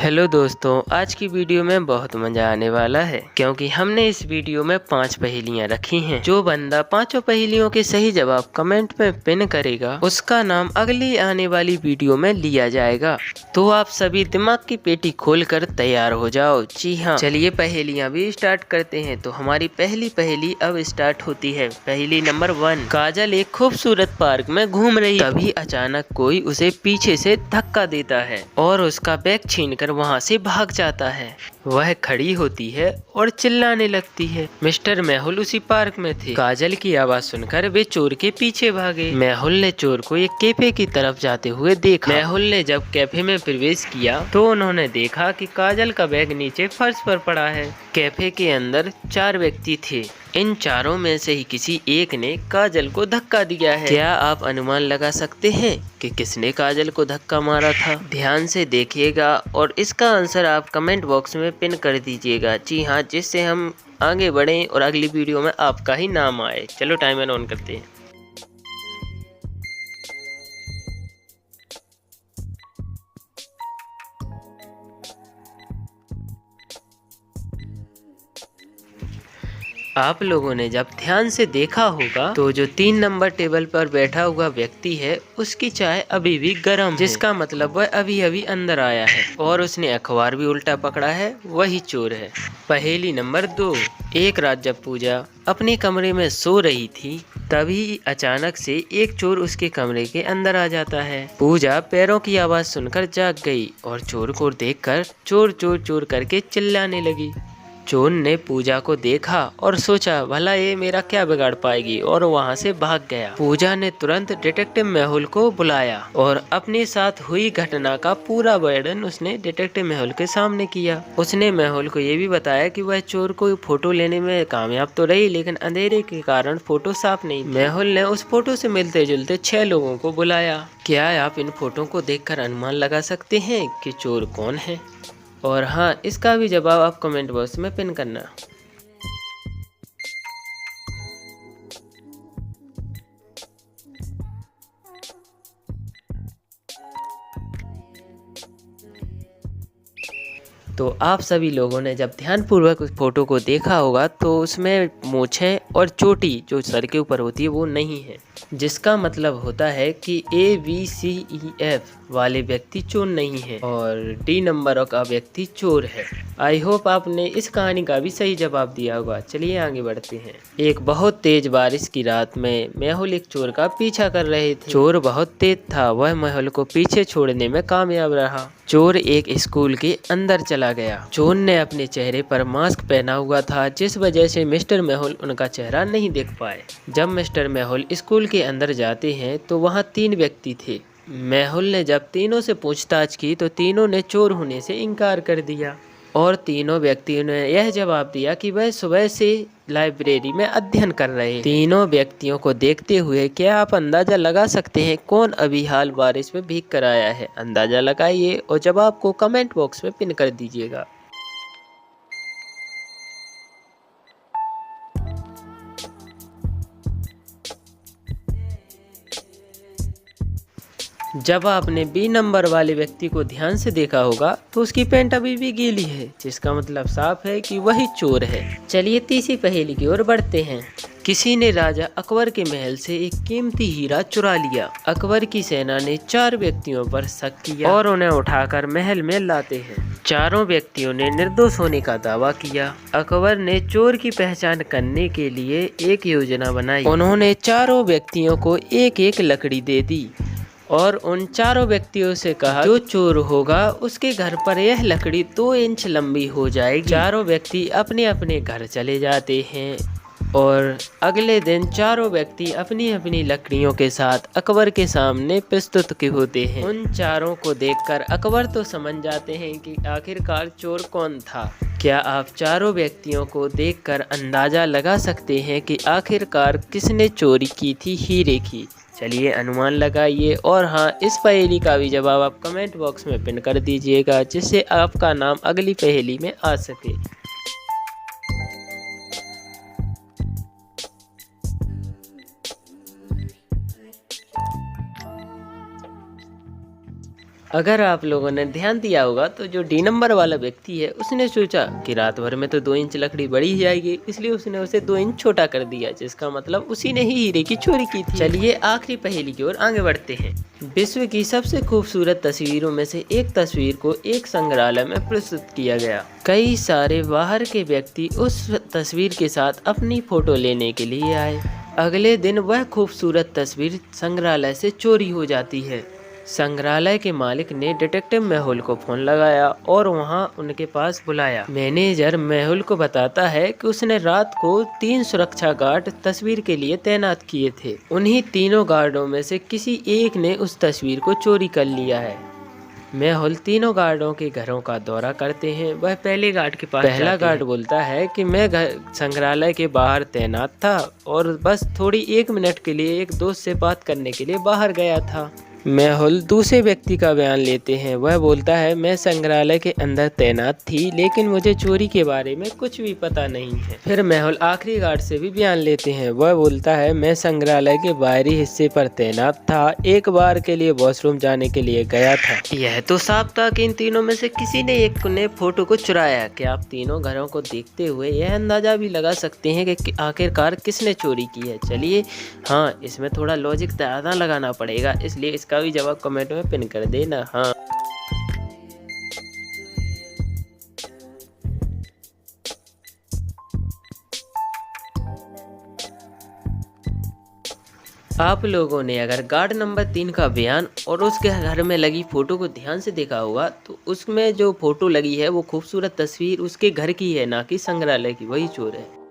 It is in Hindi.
हेलो दोस्तों, आज की वीडियो में बहुत मजा आने वाला है क्योंकि हमने इस वीडियो में 5 पहेलियां रखी हैं। जो बंदा 5 पहेलियों के सही जवाब कमेंट में पिन करेगा उसका नाम अगली आने वाली वीडियो में लिया जाएगा। तो आप सभी दिमाग की पेटी खोलकर तैयार हो जाओ। जी हाँ, चलिए पहेलियां भी स्टार्ट करते हैं। तो हमारी पहली पहेली अब स्टार्ट होती है। पहेली नंबर 1। काजल एक खूबसूरत पार्क में घूम रही, तभी अचानक कोई उसे पीछे से धक्का देता है और उसका बैग छीनकर वहाँ से भाग जाता है। वह खड़ी होती है और चिल्लाने लगती है। मिस्टर मेहुल उसी पार्क में थे। काजल की आवाज सुनकर वे चोर के पीछे भागे। मेहुल ने चोर को एक कैफे की तरफ जाते हुए देखा। मेहुल ने जब कैफे में प्रवेश किया तो उन्होंने देखा कि काजल का बैग नीचे फर्श पर पड़ा है। कैफे के अंदर 4 व्यक्ति थे। इन चारों में से ही किसी एक ने काजल को धक्का दिया है। क्या आप अनुमान लगा सकते हैं कि किसने काजल को धक्का मारा था? ध्यान से देखिएगा और इसका आंसर आप कमेंट बॉक्स में पिन कर दीजिएगा। जी हाँ, जिससे हम आगे बढ़ें और अगली वीडियो में आपका ही नाम आए। चलो टाइमर ऑन करते हैं। आप लोगों ने जब ध्यान से देखा होगा तो जो 3 नंबर टेबल पर बैठा हुआ व्यक्ति है उसकी चाय अभी भी गर्म है, जिसका मतलब वह अभी अभी अंदर आया है और उसने अखबार भी उल्टा पकड़ा है, वही चोर है। पहेली नंबर 2। एक रात जब पूजा अपने कमरे में सो रही थी तभी अचानक से एक चोर उसके कमरे के अंदर आ जाता है। पूजा पैरों की आवाज सुनकर जाग गई और चोर को देखकर चोर चोर चोर करके चिल्लाने लगी। चोर ने पूजा को देखा और सोचा भला ये मेरा क्या बिगाड़ पाएगी, और वहां से भाग गया। पूजा ने तुरंत डिटेक्टिव मेहुल को बुलाया और अपने साथ हुई घटना का पूरा वर्णन उसने डिटेक्टिव मेहुल के सामने किया। उसने मेहुल को ये भी बताया कि वह चोर को फोटो लेने में कामयाब तो रही, लेकिन अंधेरे के कारण फोटो साफ नहीं। मेहुल ने उस फोटो से मिलते जुलते 6 लोगों को बुलाया। क्या आप इन फोटो को देखकर अनुमान लगा सकते हैं कि चोर कौन है? और हाँ, इसका भी जवाब आप कमेंट बॉक्स में पिन करना। तो आप सभी लोगों ने जब ध्यानपूर्वक उस फोटो को देखा होगा तो उसमें मूछें और चोटी जो सर के ऊपर होती है वो नहीं है, जिसका मतलब होता है कि ABCEF वाले व्यक्ति चोर नहीं है और D नंबर का व्यक्ति चोर है। आई होप आपने इस कहानी का भी सही जवाब दिया होगा। चलिए आगे बढ़ते हैं। एक बहुत तेज बारिश की रात में मेहुल एक चोर का पीछा कर रहे थे। चोर बहुत तेज था, वह मेहुल को पीछे छोड़ने में कामयाब रहा। चोर एक स्कूल के अंदर चला गया। चोर ने अपने चेहरे पर मास्क पहना हुआ था, जिस वजह से मिस्टर मेहुल उनका चेहरा नहीं देख पाए। जब मिस्टर मेहुल स्कूल के अंदर जाते हैं तो वहाँ 3 व्यक्ति थे। मेहुल ने जब तीनों से पूछताछ की तो तीनों ने चोर होने से इनकार कर दिया और तीनों व्यक्तियों ने यह जवाब दिया कि वह सुबह से लाइब्रेरी में अध्ययन कर रहे हैं। तीनों व्यक्तियों को देखते हुए क्या आप अंदाजा लगा सकते हैं कौन अभी हाल बारिश में भीग कर आया है? अंदाजा लगाइए और जवाब को कमेंट बॉक्स में पिन कर दीजिएगा। जब आपने B नंबर वाले व्यक्ति को ध्यान से देखा होगा तो उसकी पैंट अभी भी गीली है, जिसका मतलब साफ है कि वही चोर है। चलिए तीसरी पहेली की ओर बढ़ते हैं। किसी ने राजा अकबर के महल से एक कीमती हीरा चुरा लिया। अकबर की सेना ने 4 व्यक्तियों पर शक किया और उन्हें उठाकर महल में लाते हैं। चारों व्यक्तियों ने निर्दोष होने का दावा किया। अकबर ने चोर की पहचान करने के लिए एक योजना बनाई। उन्होंने चारों व्यक्तियों को एक एक लकड़ी दे दी और उन चारों व्यक्तियों से कहा जो चोर होगा उसके घर पर यह लकड़ी 2 इंच लंबी हो जाएगी। चारों व्यक्ति अपने अपने घर चले जाते हैं और अगले दिन चारों व्यक्ति अपनी अपनी लकड़ियों के साथ अकबर के सामने प्रस्तुत होते हैं। उन चारों को देखकर अकबर तो समझ जाते हैं कि आखिरकार चोर कौन था। क्या आप चारों व्यक्तियों को देखकर अंदाजा लगा सकते हैं कि आखिरकार किसने चोरी की थी हीरे की? चलिए अनुमान लगाइए और हाँ, इस पहेली का भी जवाब आप कमेंट बॉक्स में पिन कर दीजिएगा, जिससे आपका नाम अगली पहेली में आ सके। अगर आप लोगों ने ध्यान दिया होगा तो जो डी नंबर वाला व्यक्ति है उसने सोचा कि रात भर में तो 2 इंच लकड़ी बड़ी ही जाएगी, इसलिए उसने उसे 2 इंच छोटा कर दिया, जिसका मतलब उसी ने ही हीरे की चोरी की थी। चलिए आखिरी पहेली की ओर आगे बढ़ते हैं। विश्व की सबसे खूबसूरत तस्वीरों में से एक तस्वीर को एक संग्रहालय में प्रस्तुत किया गया। कई सारे बाहर के व्यक्ति उस तस्वीर के साथ अपनी फोटो लेने के लिए आए। अगले दिन वह खूबसूरत तस्वीर संग्रहालय से चोरी हो जाती है। संग्रहालय के मालिक ने डिटेक्टिव मेहुल को फोन लगाया और वहां उनके पास बुलाया। मैनेजर मेहुल को बताता है कि उसने रात को 3 सुरक्षा गार्ड तस्वीर के लिए तैनात किए थे। उन्हीं तीनों गार्डों में से किसी एक ने उस तस्वीर को चोरी कर लिया है। मेहुल तीनों गार्डों के घरों का दौरा करते हैं। वह पहले गार्ड के पास पहला गार्ड बोलता है कि मैं संग्रहालय के बाहर तैनात था और बस थोड़ी 1 मिनट के लिए एक दोस्त से बात करने के लिए बाहर गया था। मेहुल दूसरे व्यक्ति का बयान लेते हैं। वह बोलता है मैं संग्रहालय के अंदर तैनात थी, लेकिन मुझे चोरी के बारे में कुछ भी पता नहीं है। फिर मेहुल आखिरी गार्ड से भी बयान लेते हैं। वह बोलता है मैं संग्रहालय के बाहरी हिस्से पर तैनात था, एक बार के लिए वॉशरूम जाने के लिए गया था। यह तो साफ था कि इन तीनों में से किसी ने एक ने फोटो को चुराया। क्या आप तीनों घरों को देखते हुए यह अंदाजा भी लगा सकते हैं कि आखिरकार किसने चोरी की है? चलिए हाँ, इसमें थोड़ा लॉजिक ज़्यादा लगाना पड़ेगा, इसलिए इसका भी जवाब कमेंट में पिन कर देना। हाँ, आप लोगों ने अगर गार्ड नंबर 3 का बयान और उसके घर में लगी फोटो को ध्यान से देखा होगा तो उसमें जो फोटो लगी है वो खूबसूरत तस्वीर उसके घर की है, ना कि संग्रहालय की। वही चोर है।